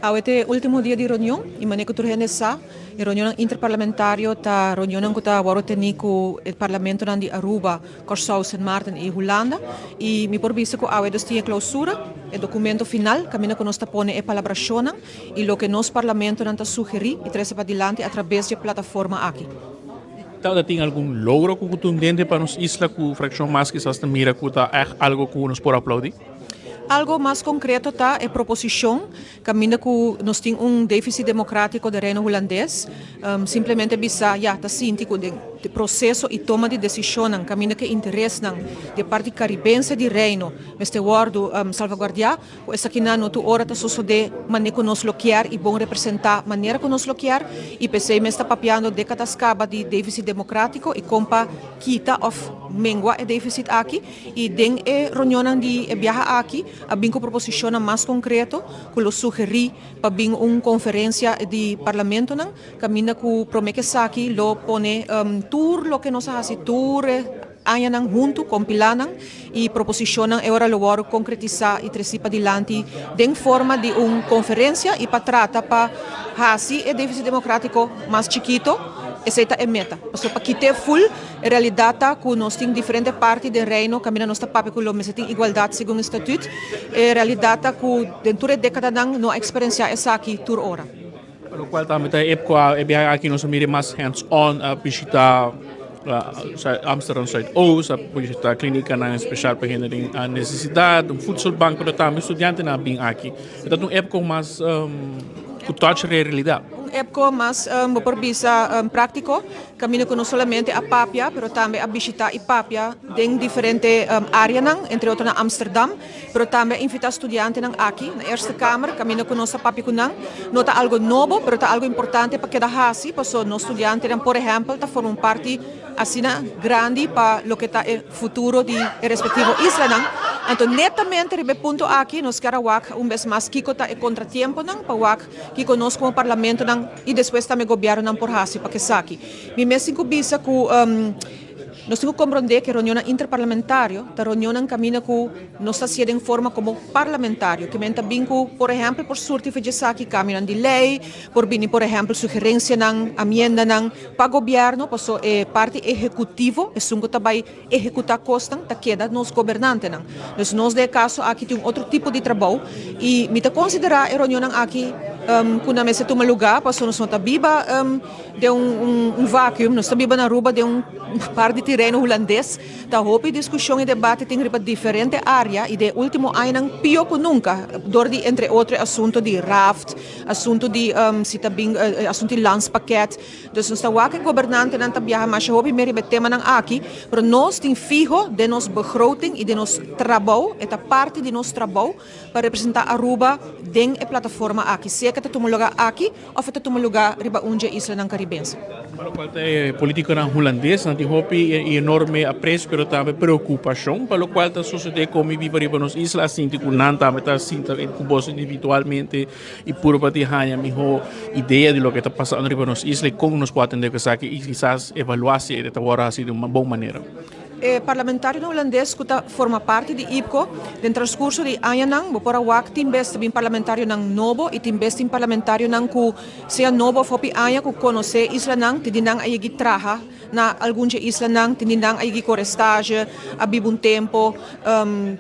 Este último dia de reunião, e maneira que nessa reunião interparlamentária, a reunião que está agora tem com o Parlamento de Aruba, Curaçao, Sint Maarten e Holanda, e me por visto que a tinha clausura, o documento final, caminho que nós está pondo é palabração, e o que nosso Parlamento está sugerir e trazer para adiante através da plataforma aqui. Então, tem algum logro contundente para nos isla que a fração mais que se mira que é algo que nos pode aplaudir? Algo mais concreto tá é proposição, caminha que nós temos déficit democrático do reino holandês, simplesmente bisa já tá síntico de processo e toma de decisão, caminha que interesse de parte caribense do reino, este guardo salvaguardiar, essa que não tu hora tá sucede maneira que nós loquear e bom representar maneira que nós loquear e pensei me está papiando décadas caba de déficit democrático e compa kita of mengua é déficit aqui e den é reunião de viaja aqui abbiamo una proposizione più concreta che lo suggerì per una conferenza di Parlamento cammina con promette saki lo pone tour lo che nos hace tour anyanang junto compilanang e proposicionan e ora lo vuole concretizzare e tresipa dilanti in forma di una conferenza e pa tratta pa hasi e déficit democrático mais chiquito essa é a meta. Porque para quitar full a realidade que nós temos diferentes partes do reino, caminha nossa papel que nós temos igualdade segundo o estatuto, a realidade que dentro da década não experiência essa aqui por hora. Pelo qual também é época é aqui nós mira mais hands-on a visitar Amsterdam Zuidoost, a visitar a clínica especial para a necessidade, voedselbank para também estudante na bem aqui. Então uma época mais que touch a realidade. Época mais por visa prático, caminho que não somente a Papia, mas também a visitar a Papia em diferentes áreas, entre outras na Amsterdam, mas também invitar estudantes aqui, na Eerste Kamer, caminho que nossa Papia não está algo novo, mas está algo importante para cada hasi, porque nós estudantes, por exemplo, está formando parte assim grande para o que está o futuro de respectivo isla. Então, netamente, ribe ponto aqui, nós queremos vez mais que está contratempo, para que conosco como Parlamento e depois também o governo por hasi para que saque. Me mesmo bisa que nós temos que compreender que a reunião interparlamentária, a reunião caminha que nós está sendo em forma como parlamentário, que menta binco, por exemplo, por surti de saque caminham de lei, por bini, por exemplo, sugerência nang, amenda nang, para o governo, passo parte executivo, é sungo também executar costas, tá queda nos governantes nang. Nós de caso aqui tem outro tipo de trabalho e me tá considerar a reunião aqui quando me se toma lugar, passo nós não tá biba de um vácuo, nós tá biba na Aruba de par de terreno holandês, da houve discussão e debate tem riba diferente área e de último ano pior que nunca, entre outros assuntos de raft, assunto de assunto de lanspakket, dus nós tá waken governante não tá viaja mas houve me riba tema nang aqui, pero nós tem fijo de nos begroting e de nos trabalho, esta parte de nos trabalho para representar Aruba den a plataforma aqui, se que tá tomando lugar aqui ou tá tomando lugar riba onde isla nang caribense. Para qual é política holandês, não tem hobby enorme apreço, mas também preocupação, para o qual está sucedendo como viver para nos islas, assim, que não também está assim, incubos individualmente e por para ter a melhor ideia de lo que está passando para nos islas, como nos pode atender que saque e quizás evaluar-se de agora assim de uma boa maneira. Parlamentário holandês que forma parte de IPCO, no transcurso de anos, por awak timbeste bin parlamentário nang novo e timbeste bin parlamentário nang ku seja novo fopi aya ku conhecer isla nang tidinang ayigi traha na alguns isla nang tidinang ayigi corestage, abibun tempo,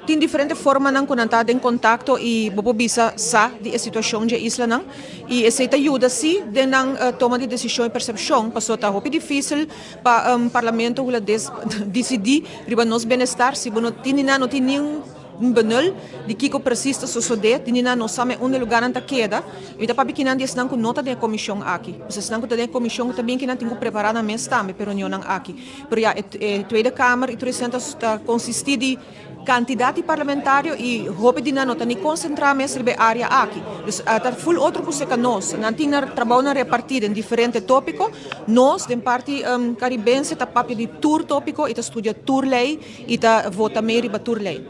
tin diferente forma nang kunanta em contato e bobo bisa sa de situação de isla nang e essa ajuda si de nang toma de decisão e percepção, passou tá hopi difícil para parlamento holandês decidir riba nos bem-estar, se não tem nenhum benul de que o persista suceder, tinina não sabe onde lugar anta queda, e da para que não diz não nota da comissão aqui, se não tem comissão também que não tem que preparar na mesa também para reunião aqui, por já a Tweede Kamer e 300 consistir de candidato parlamentário e hope de não tem concentrar mais sobre a área aqui, então full outro coisa que nós, não tem trabalho na repartir em diferentes tópicos, nós de parte caribense tá papel de tour tópico e tá estudia tour lei e tá vota meio riba tour lei.